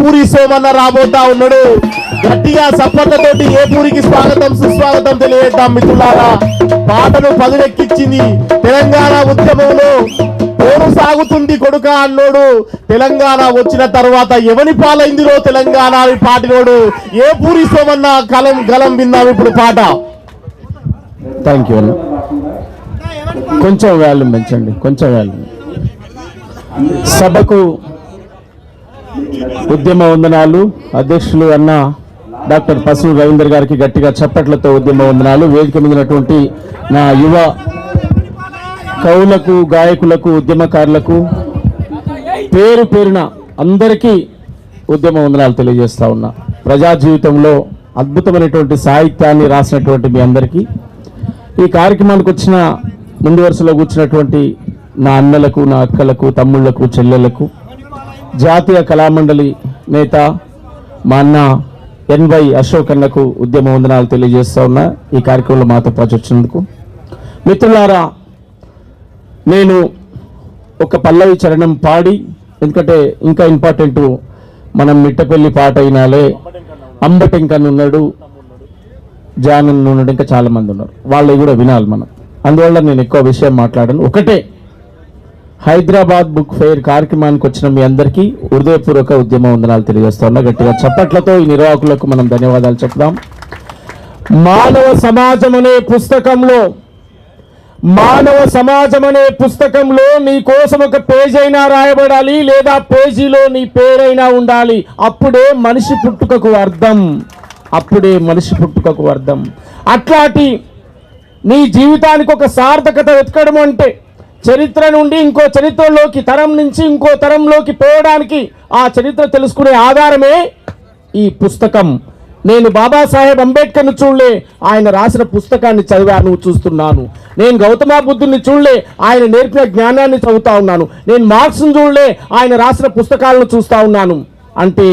ఏపూరి సోమన్న రాబోతా ఉన్నాడు. గట్టిగా సప్పట్లతోటి ఏపూరికి స్వాగతం సుస్వాగతం తెలియజేద్దాం మిత్రులారా. పాటను పదునెక్కించింది తెలంగాణ ఉద్యమంలో పోరు సాగుతుంది కొడుక అన్నోడు. తెలంగాణ వచ్చిన తర్వాత ఎవని పాలైందిరో తెలంగాణ పాటినోడు ఏపూరి సోమన్న గలం విన్నాం ఇప్పుడు పాట. థ్యాంక్ యూ అన్న. కొంచెం వాల్యూమ్ పెంచండి, కొంచెం వాల్యూమ్. సభకు ఉద్యమ వందనాలు. అధ్యక్షులు అన్న డాక్టర్ పసుపు రవీందర్ గారికి గట్టిగా చప్పట్లతో ఉద్యమ వందనాలు. వేదిక మీదటువంటి నా యువ కవులకు, గాయకులకు, ఉద్యమకారులకు పేరు పేరున అందరికీ ఉద్యమ వందనాలు తెలియజేస్తా ఉన్నా. ప్రజా జీవితంలో అద్భుతమైనటువంటి సాహిత్యాన్ని రాసినటువంటి మీ అందరికీ, ఈ కార్యక్రమానికి వచ్చిన ముందు వరుసలో కూర్చున్నటువంటి నా అన్నలకు, నా అక్కలకు, తమ్ముళ్లకు, చెల్లెళ్లకు, జాతీయ కళామండలి నేత మా అన్న ఎన్వై అశోక్ అన్నకు ఉద్యమ వందనాలు తెలియజేస్తా ఉన్నా ఈ కార్యక్రమంలో మాతో పాటు వచ్చినందుకు. మిత్రులారా, నేను ఒక పల్లవి చరణం పాడి, ఎందుకంటే ఇంకా ఇంపార్టెంట్, మనం మిట్టపల్లి పాట అయినాలే, అంబటెంకన్ ఉన్నాడు, జానన్ ఉన్నాడు, ఇంకా చాలా మంది ఉన్నారు, వాళ్ళవి కూడా వినాలి మనం. అందువల్ల నేను ఎక్కువ విషయం మాట్లాడాను. ఒకటే, హైదరాబాద్ బుక్ ఫెయిర్ కార్యక్రమానికి వచ్చిన మీ అందరికీ హృదయపూర్వక ఉద్యమ వందనాలు తెలియజేస్తా ఉన్నా. గట్టిగా చప్పట్లతో ఈ నిర్వాహకులకు మనం ధన్యవాదాలు చెప్దాం. మానవ సమాజం అనే పుస్తకంలో నీ కోసం ఒక పేజ్ అయినా రాయబడాలి, లేదా పేజీలో నీ పేరైనా ఉండాలి. అప్పుడే మనిషి పుట్టుకకు అర్థం. అట్లాంటి నీ జీవితానికి ఒక సార్థకత వెతకడం అంటే చరిత్ర నుండి ఇంకో చరిత్రలోకి, తరం నుంచి ఇంకో తరంలోకి పోవడానికి ఆ చరిత్ర తెలుసుకునే ఆధారమే ఈ పుస్తకం. నేను బాబాసాహెబ్ అంబేద్కర్ను చూడలే, ఆయన రాసిన పుస్తకాన్ని చదివాను, చూస్తున్నాను. నేను గౌతమ బుద్ధుని చూడలే, ఆయన నేర్పిన జ్ఞానాన్ని చదువుతా ఉన్నాను. నేను మార్క్స్ను చూడలే, ఆయన రాసిన పుస్తకాలను చూస్తా ఉన్నాను. అంటే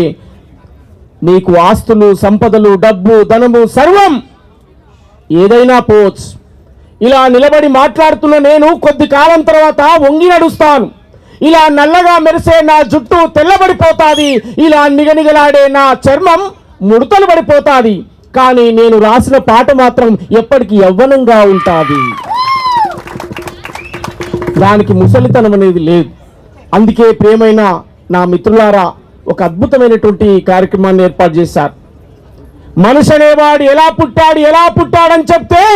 నీకు ఆస్తులు, సంపదలు, డబ్బు, ధనము సర్వం ఏదైనా పోవచ్చు. ఇలా నిలబడి మాట్లాడుతున్న నేను కొద్ది కాలం తర్వాత వంగి నడుస్తాను. ఇలా నల్లగా మెరిసే నా జుట్టు తెల్లబడిపోతాది, ఇలా నిగనిగలాడే నా చర్మం ముడతలు పడిపోతాది. కానీ నేను రాసిన పాట మాత్రం ఎప్పటికీ యవ్వనంగా ఉంటుంది. దానికి ముసలితనం అనేది లేదు. అందుకే ప్రియమైన నా మిత్రులారా, ఒక అద్భుతమైనటువంటి కార్యక్రమాన్ని ఏర్పాటు చేశారు. మనిషి అనేవాడు ఎలా పుట్టాడని చెప్తే,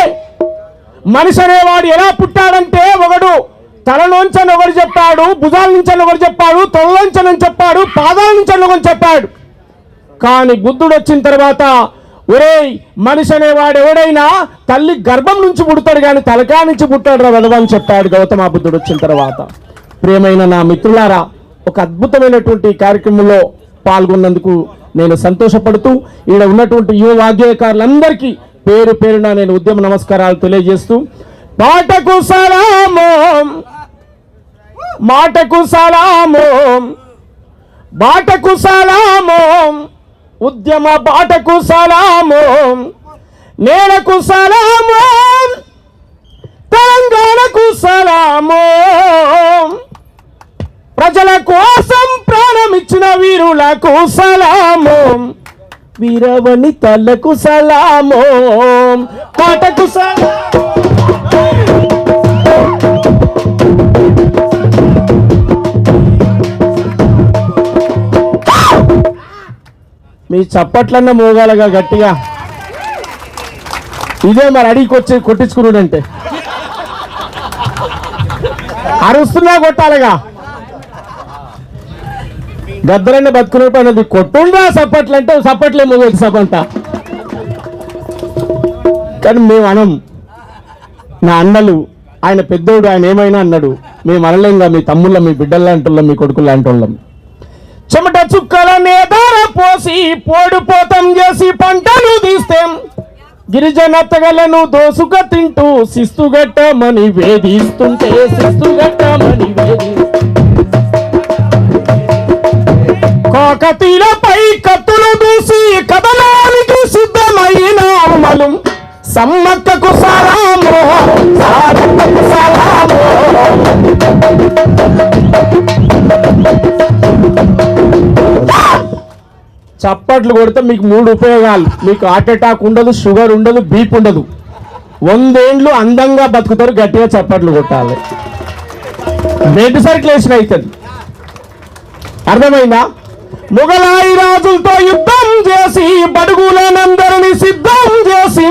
మనిషి అనేవాడు ఎలా పుట్టాడంటే, ఒకడు తలలోంచని ఒకడు చెప్పాడు, భుజాల నుంచి ఒకడు చెప్పాడు, తొలలోంచని చెప్పాడు, పాదాల నుంచి ఒకడు చెప్పాడు. కానీ బుద్ధుడు వచ్చిన తర్వాత, ఒరేయ్, మనిషి అనేవాడు ఎవడైనా తల్లి గర్భం నుంచి పుడతాడు కానీ తలకా నుంచి పుట్టాడు రా వెదవని చెప్పాడు గౌతమ బుద్ధుడు వచ్చిన తర్వాత. ప్రియమైన నా మిత్రులారా, ఒక అద్భుతమైనటువంటి కార్యక్రమంలో పాల్గొన్నందుకు నేను సంతోషపడుతూ, ఈడ ఉన్నటువంటి యువ వాగ్గేయకారులందరికీ పేరు పేరున నేను ఉద్యమ నమస్కారాలు తెలియజేస్తూ, పాటకు సలామో, మాటకు సలామో, బాటకు సలామో, ఉద్యమ బాటకు సలామో, నేలకు సలామో, తెలంగాణకు సలామో, ప్రజల కోసం ప్రాణమిచ్చిన వీరులకు సలామో, వీరవని తలకు సలామో, పాటకు సలామో. మీ చప్పట్లన్న మోగాలగా గట్టిగా. ఇదే మరి అడిగి వచ్చి కొట్టించుకున్నాడంటే అరుస్తున్నా కొట్టాలిగా. గద్దరన్న బతుకున్నట్టు అన్నది కొట్టుండ్రా చప్పట్లు అంటే చప్పట్లే మోగేది సపంట. కానీ మేము అనం, నా అన్నలు, ఆయన పెద్దోడు, ఆయన ఏమైనా అన్నాడు, మేము అనలేంగా. మీ తమ్ముళ్ళం, మీ బిడ్డలు లాంటి వాళ్ళం, మీ కొడుకులు లాంటి వాళ్ళం. చెమట చుక్కలనే ధార పోసి పోడుపోతం చేసి పంటలు తీస్తేం, గిరిజన తెగలను దోసుక తింటూ శిస్తుగట్టమని వేధిస్తుంటే, కాకతీలపై కత్తులు దూసి కథనానికి సిద్ధమైన అమలు, సమ్మక్కకు సలామో, సారక్కకు సలామో. చప్పట్లు కొడితే మీకు 3 ఉపయోగాలు. మీకు హార్ట్ అటాక్ ఉండదు, షుగర్ ఉండదు, బీపీ ఉండదు. 100 ఏండ్లు అందంగా బతుకుతారు. గట్టిగా చప్పట్లు కొట్టాలి. బ్లడ్ సర్క్యులేషన్ అవుతుంది. అర్థమైందా? మొగలాయి రాజులతో యుద్ధం చేసి బడుగులనందరినీ సిద్ధం చేసి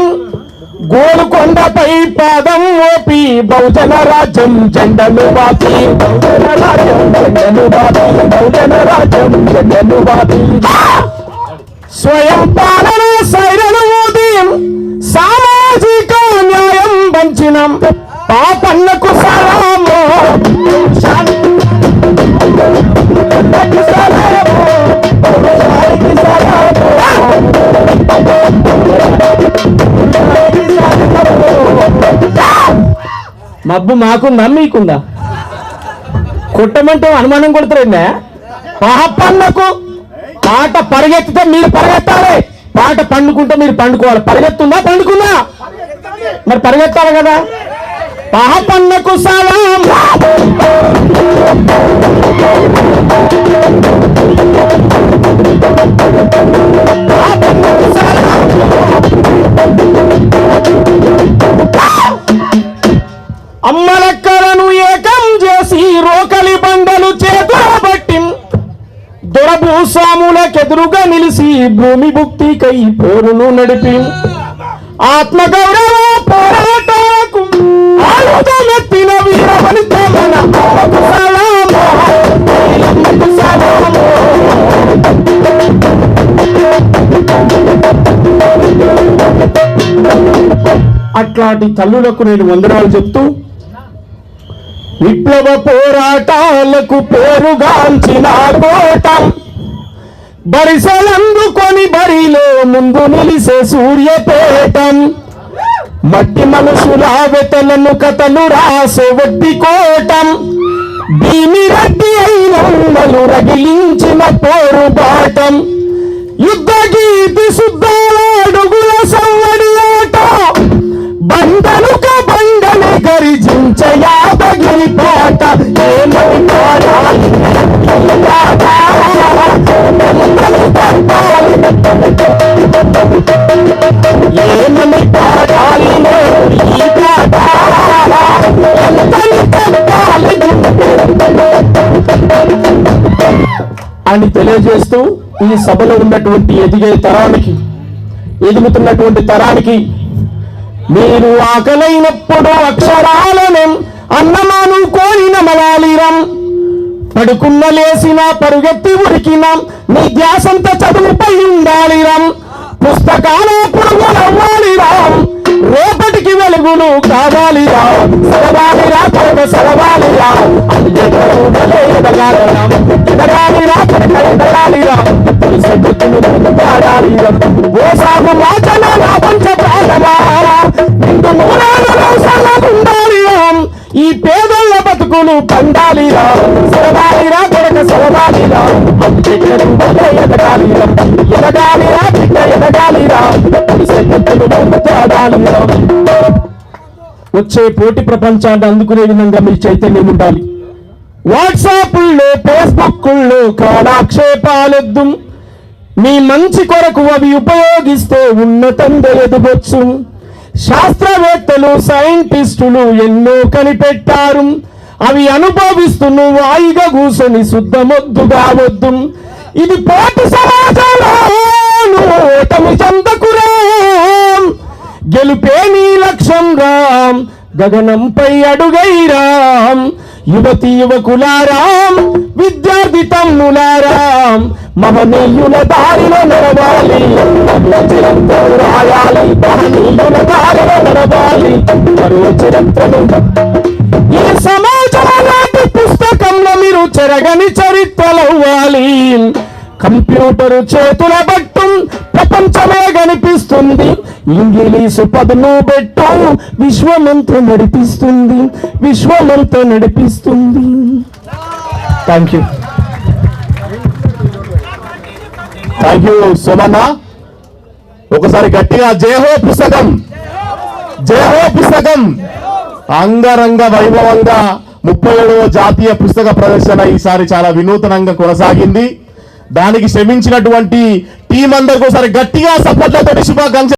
గోలుకొండపై పాదం మోపి బహుజన రాజ్యం జెండను బాపి బహుజన రాజ్యం జెండను బాపి బహుజన రాజ్యం జెండను బాపి స్వయం పాలన సైరను ఊది సామాజిక న్యాయం పంచిన పాపన్నకు సలాము మబ్బు మాకుందా మీకుందా? కొట్టమంటే అనుమానం కొడుతారండి. పాపన్నకు పాట పరిగెత్తితే మీరు పరిగెత్తాలి, పాట పండుకుంటే మీరు పండుకోవాలి. పరిగెత్తుందా? పండుకుందా? మరి పరిగెత్తాలి కదా. పాపన్నకు సలాం అమ్మలక్కలను ఏకం చేసి రోకలి బండలు చేతబట్టి దొరభూస్వాములకెదురుగా నిలిచి భూమి భుక్తికై పోరును నడిపి ఆత్మగౌరవ పోరాటాలకు ఆయుధమెత్తిన వీరవనిత మన అమ్మకు సలాము, అమ్మకు సలాము. అట్లాంటి తల్లులకు నేను వందనాలు చెప్తూ విప్లవ పోరాటాలకు పేరుగాంచిన కోట బరిసెలందుకొని బరిలో ముందు నిలిసే సూర్యపేటం మట్టి మనుషుల వెతలను కథలు రాసే వడ్డీ కోటం భీమి రెడ్డి అయినలు రగిలించిన పోరుబాటం యుద్ధ గీతి శుద్ధాల అడుగుల సవ్వడి ఆట బండనుక బండని గరిజించ యాదగిరి పాట ఏమని పాడాలి ఏమని పాడాలి ఈ పాట అని తెలియజేస్తూ ఈ సభలో ఉన్నటువంటి ఎదుగుతున్నటువంటి తరానికి మీరు ఆకలైనప్పుడు అక్షరాలను అన్నమాను కోరిన మలాలిరం పడుకున్న లేసిన పరుగెత్తి ఉరికినాం నీ ధ్యాసంత చదువుపై ఉండాలిరం పుస్తకాల పురుగులవ్వాలిరా రేపటికి వెలుగులు కావాలిరా సరవాలిరా కొరక సరవాలిరా ఎదగాలిరా కొరక ఎదగాలిరా ఓ సాగు వాచన నా పంచ ప్రాణమా నిండు నూరాలలో సలగుండాలిరా ఈ పేదల బతుకులు పండాలిరా సరవాలిరా కొరక సరవాలిరా ఎదగాలిరా ఎదగాలిరా బిడ్డ ఎదగాలిరా వచ్చే పోటీ ప్రపంచాన్ని అందుకునే విధంగా మీ చైతన్యం ఉండాలి. వాట్సాప్ల్లో ఫేస్బుక్ల్లో కాలాక్షేపాలొద్దు మీ మంచి కొరకు అవి ఉపయోగిస్తే ఉన్నతంగా ఎదగొచ్చు. శాస్త్రవేత్తలు సైంటిస్టులు ఎన్నో కనిపెట్టారు అవి అనుభవిస్తూ నువ్వు హాయిగా కూర్చొని శుద్ధమొద్దు కావద్దు. ఇది పోటీ సమాజంలో ఓటమి చెందకురా గెలుపే నీ లక్ష్యం రామ్ గగనంపై అడుగైరాం యువతి యువకులారాం విద్యార్థి తమ్ములారాం మహనీయుల దారిలో నడవాలి రాయాలి మహనీయుల దారిలో నడవాలి మరో చరిత్రను ఈ సమాజంలోని పుస్తకంలో మీరు చెరగని చరిత్రలవ్వాలి. కంప్యూటరు చేతుల బట్టు ప్రపంచమే కనిపిస్తుంది ఇంగ్లీషు పదును పెట్టు విశ్వమంతా నడిపిస్తుంది. Thank you Somanna. ఒకసారి గట్టిగా జయహో పుస్తకం అంగరంగ వైభవంగా 37వ జాతీయ పుస్తక ప్రదర్శన ఈసారి చాలా వినూతనంగా కొనసాగింది. దానికి శ్రమించినటువంటి టీం అందరికి ఒకసారి గట్టిగా సపోర్ట్లతో శుభాకాంక్షలు.